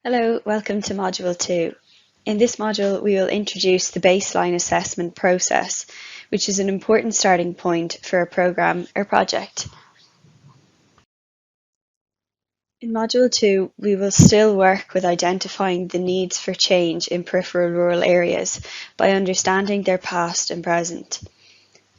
Hello, welcome to Module 2. In this module, we will introduce the baseline assessment process, which is an important starting point for a programme or project. In Module 2, we will still work with identifying the needs for change in peripheral rural areas by understanding their past and present.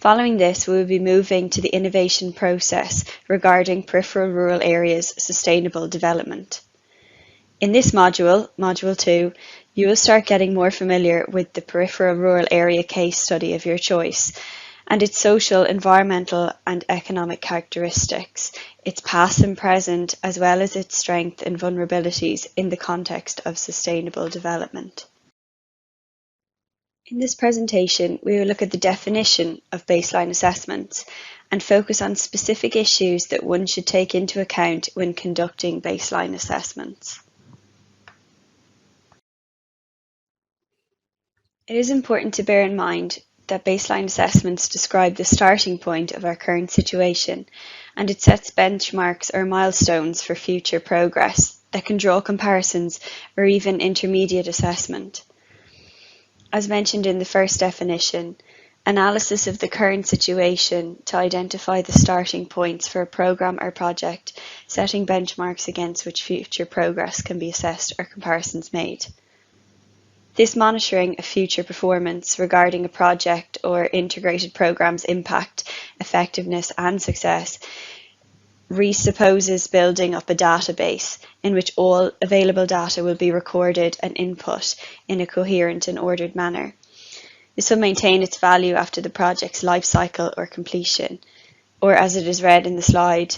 Following this, we will be moving to the innovation process regarding peripheral rural areas sustainable development. In this module, Module 2, you will start getting more familiar with the peripheral rural area case study of your choice and its social, environmental and economic characteristics, its past and present, as well as its strengths and vulnerabilities in the context of sustainable development. In this presentation, we will look at the definition of baseline assessments and focus on specific issues that one should take into account when conducting baseline assessments. It is important to bear in mind that baseline assessments describe the starting point of our current situation, and it sets benchmarks or milestones for future progress that can draw comparisons or even intermediate assessment. As mentioned in the first definition, analysis of the current situation to identify the starting points for a programme or project, setting benchmarks against which future progress can be assessed or comparisons made. This monitoring of future performance regarding a project or integrated programme's impact, effectiveness and success presupposes building up a database in which all available data will be recorded and input in a coherent and ordered manner. This will maintain its value after the project's life cycle or completion, or as it is read in the slide,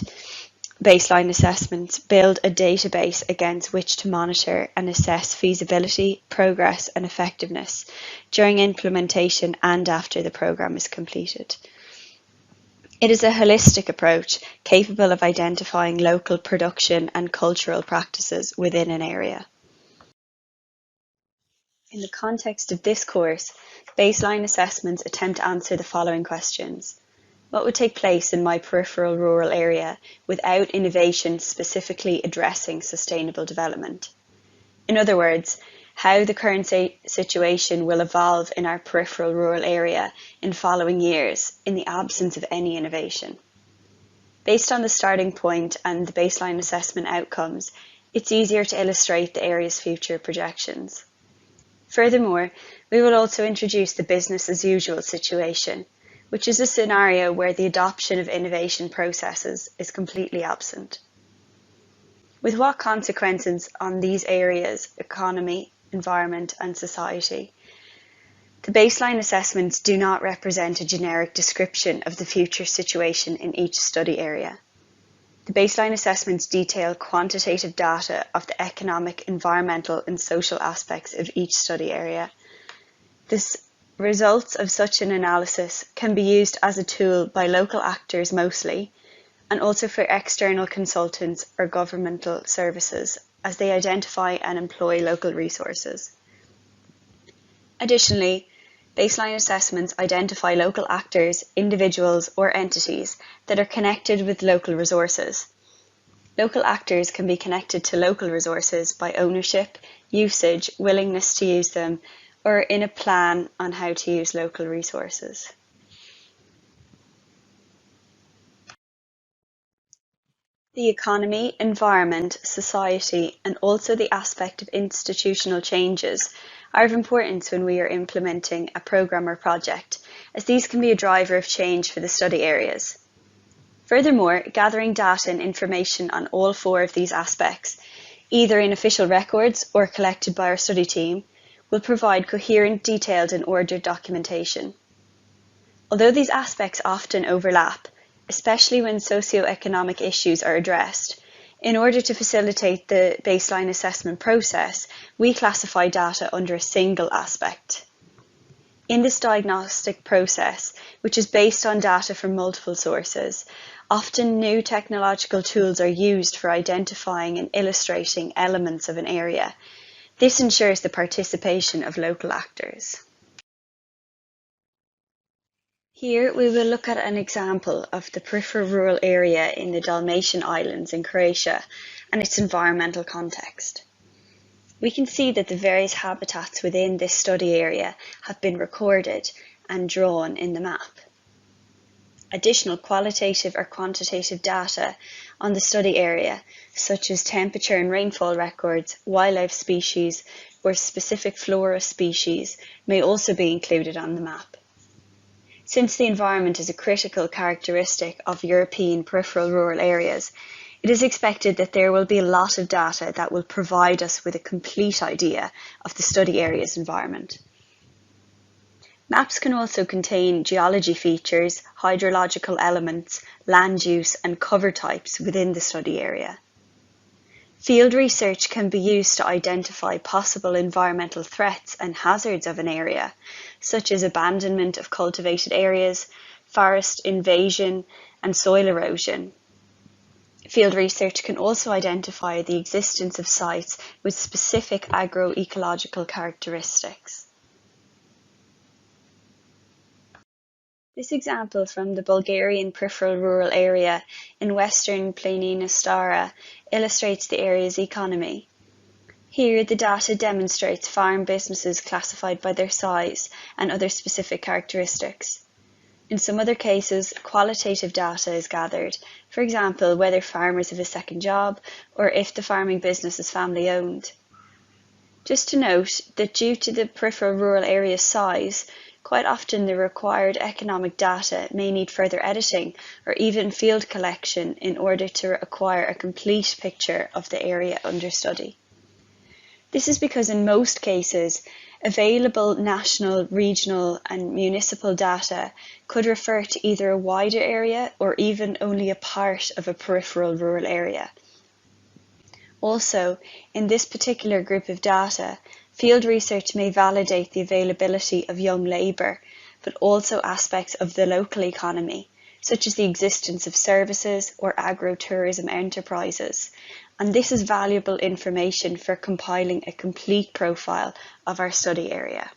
baseline assessments build a database against which to monitor and assess feasibility, progress and effectiveness during implementation and after the programme is completed. It is a holistic approach capable of identifying local production and cultural practices within an area. In the context of this course, baseline assessments attempt to answer the following questions. What would take place in my peripheral rural area without innovation specifically addressing sustainable development? In other words, how the current situation will evolve in our peripheral rural area in following years in the absence of any innovation. Based on the starting point and the baseline assessment outcomes, it's easier to illustrate the area's future projections. Furthermore, we will also introduce the business as usual situation, which is a scenario where the adoption of innovation processes is completely absent. With what consequences on these areas, economy, environment and society? The baseline assessments do not represent a generic description of the future situation in each study area. The baseline assessments detail quantitative data of the economic, environmental and social aspects of each study area. This results of such an analysis can be used as a tool by local actors mostly, and also for external consultants or governmental services as they identify and employ local resources. Additionally, baseline assessments identify local actors, individuals or entities that are connected with local resources. Local actors can be connected to local resources by ownership, usage, willingness to use them, or in a plan on how to use local resources. The economy, environment, society, and also the aspect of institutional changes are of importance when we are implementing a programme or project, as these can be a driver of change for the study areas. Furthermore, gathering data and information on all four of these aspects, either in official records or collected by our study team, will provide coherent, detailed and ordered documentation. Although these aspects often overlap, especially when socio-economic issues are addressed, in order to facilitate the baseline assessment process, we classify data under a single aspect. In this diagnostic process, which is based on data from multiple sources, often new technological tools are used for identifying and illustrating elements of an area. This ensures the participation of local actors. Here we will look at an example of the peripheral rural area in the Dalmatian Islands in Croatia and its environmental context. We can see that the various habitats within this study area have been recorded and drawn in the map. Additional qualitative or quantitative data on the study area, such as temperature and rainfall records, wildlife species, or specific flora species, may also be included on the map. Since the environment is a critical characteristic of European peripheral rural areas, it is expected that there will be a lot of data that will provide us with a complete idea of the study area's environment. Maps can also contain geology features, hydrological elements, land use and cover types within the study area. Field research can be used to identify possible environmental threats and hazards of an area, such as abandonment of cultivated areas, forest invasion and soil erosion. Field research can also identify the existence of sites with specific agroecological characteristics. This example from the Bulgarian peripheral rural area in western Planina Stara illustrates the area's economy. Here, the data demonstrates farm businesses classified by their size and other specific characteristics. In some other cases, qualitative data is gathered, for example, whether farmers have a second job or if the farming business is family owned. Just to note that due to the peripheral rural area's size, quite often the required economic data may need further editing or even field collection in order to acquire a complete picture of the area under study. This is because in most cases, available national, regional and municipal data could refer to either a wider area or even only a part of a peripheral rural area. Also, in this particular group of data, field research may validate the availability of young labour, but also aspects of the local economy, such as the existence of services or agro-tourism enterprises, and this is valuable information for compiling a complete profile of our study area.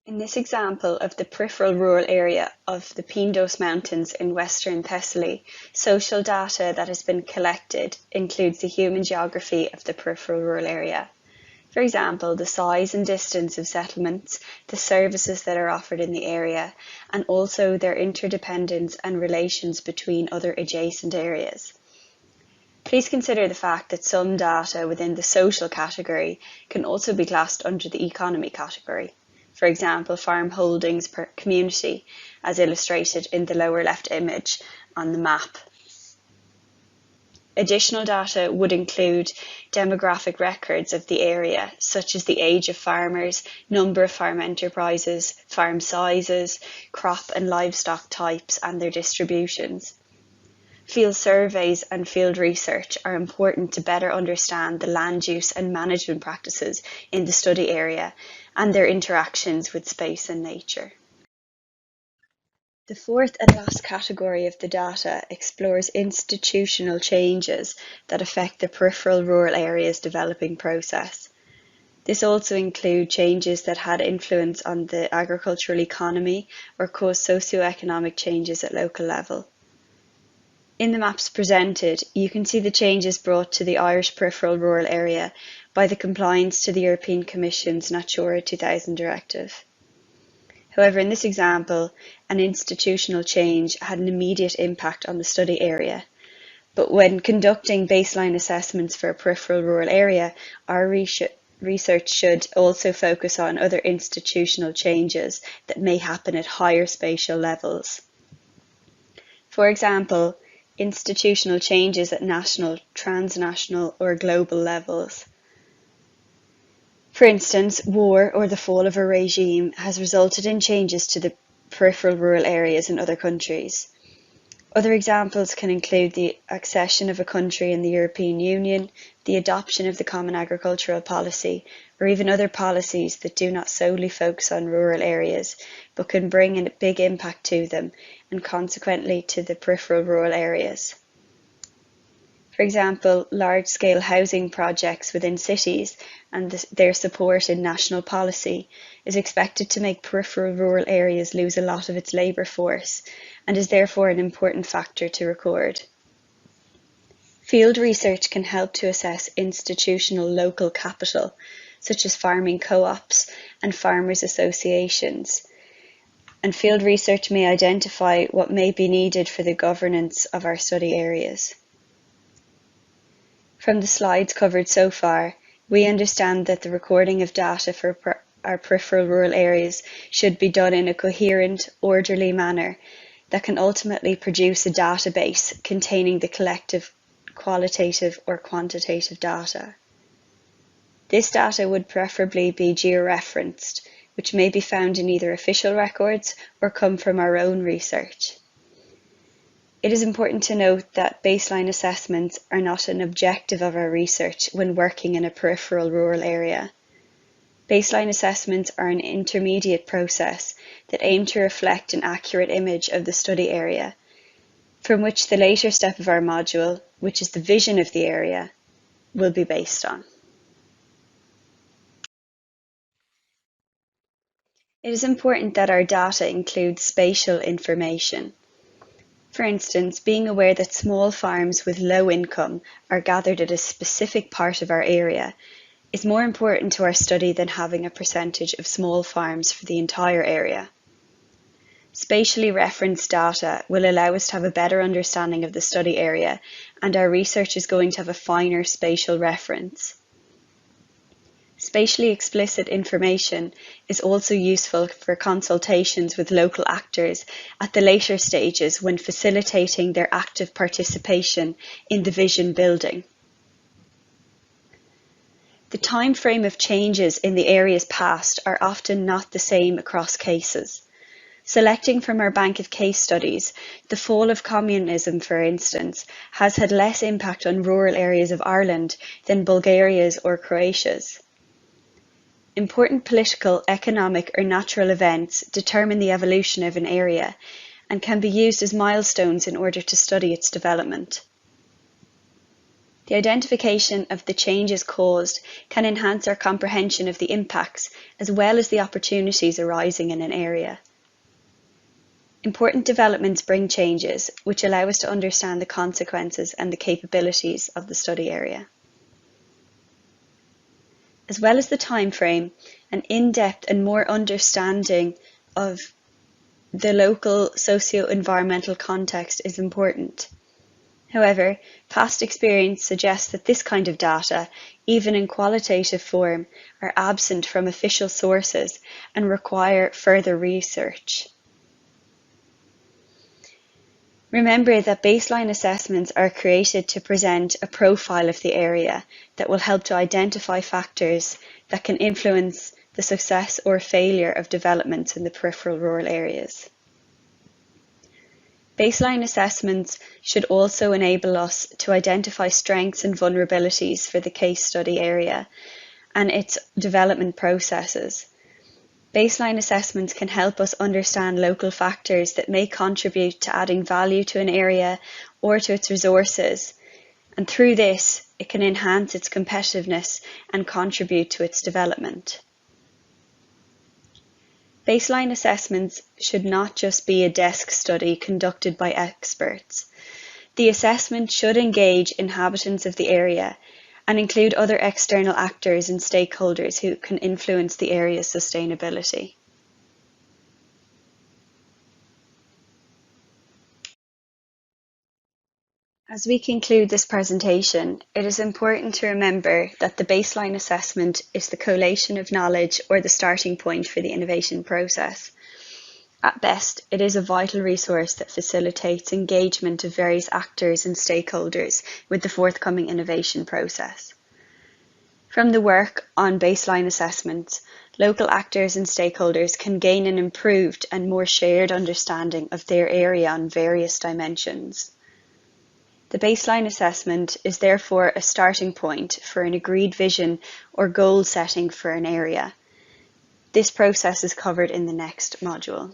In this example of the peripheral rural area of the Pindos Mountains in western Thessaly, social data that has been collected includes the human geography of the peripheral rural area. For example, the size and distance of settlements, the services that are offered in the area, and also their interdependence and relations between other adjacent areas. Please consider the fact that some data within the social category can also be classed under the economy category. For example, farm holdings per community, as illustrated in the lower left image on the map. Additional data would include demographic records of the area, such as the age of farmers, number of farm enterprises, farm sizes, crop and livestock types and their distributions. Field surveys and field research are important to better understand the land use and management practices in the study area and their interactions with space and nature. The fourth and last category of the data explores institutional changes that affect the peripheral rural area's developing process. This also includes changes that had influence on the agricultural economy or caused socio-economic changes at local level. In the maps presented, you can see the changes brought to the Irish peripheral rural area by the compliance to the European Commission's Natura 2000 directive. However, in this example, an institutional change had an immediate impact on the study area. But when conducting baseline assessments for a peripheral rural area, our research should also focus on other institutional changes that may happen at higher spatial levels. For example, institutional changes at national, transnational or global levels. For instance, war or the fall of a regime has resulted in changes to the peripheral rural areas in other countries. Other examples can include the accession of a country in the European Union, the adoption of the Common Agricultural Policy, or even other policies that do not solely focus on rural areas, but can bring a big impact to them and consequently to the peripheral rural areas. For example, large-scale housing projects within cities and their support in national policy is expected to make peripheral rural areas lose a lot of its labour force and is therefore an important factor to record. Field research can help to assess institutional local capital, such as farming co-ops and farmers' associations. And field research may identify what may be needed for the governance of our study areas. From the slides covered so far, we understand that the recording of data for our peripheral rural areas should be done in a coherent, orderly manner that can ultimately produce a database containing the collective qualitative or quantitative data. This data would preferably be georeferenced, which may be found in either official records or come from our own research. It is important to note that baseline assessments are not an objective of our research when working in a peripheral rural area. Baseline assessments are an intermediate process that aim to reflect an accurate image of the study area, from which the later step of our module, which is the vision of the area, will be based on. It is important that our data includes spatial information. For instance, being aware that small farms with low income are gathered at a specific part of our area is more important to our study than having a percentage of small farms for the entire area. Spatially referenced data will allow us to have a better understanding of the study area, and our research is going to have a finer spatial reference. Spatially explicit information is also useful for consultations with local actors at the later stages when facilitating their active participation in the vision building. The time frame of changes in the areas past are often not the same across cases. Selecting from our bank of case studies, the fall of communism, for instance, has had less impact on rural areas of Ireland than Bulgaria's or Croatia's. Important political, economic, or natural events determine the evolution of an area and can be used as milestones in order to study its development. The identification of the changes caused can enhance our comprehension of the impacts as well as the opportunities arising in an area. Important developments bring changes, which allow us to understand the consequences and the capabilities of the study area. As well as the time frame, an in-depth and more understanding of the local socio-environmental context is important. However, past experience suggests that this kind of data, even in qualitative form, are absent from official sources and require further research. Remember that baseline assessments are created to present a profile of the area that will help to identify factors that can influence the success or failure of developments in the peripheral rural areas. Baseline assessments should also enable us to identify strengths and vulnerabilities for the case study area and its development processes. Baseline assessments can help us understand local factors that may contribute to adding value to an area or to its resources, and through this, it can enhance its competitiveness and contribute to its development. Baseline assessments should not just be a desk study conducted by experts. The assessment should engage inhabitants of the area and include other external actors and stakeholders who can influence the area's sustainability. As we conclude this presentation, it is important to remember that the baseline assessment is the collation of knowledge or the starting point for the innovation process. At best, it is a vital resource that facilitates engagement of various actors and stakeholders with the forthcoming innovation process. From the work on baseline assessments, local actors and stakeholders can gain an improved and more shared understanding of their area on various dimensions. The baseline assessment is therefore a starting point for an agreed vision or goal setting for an area. This process is covered in the next module.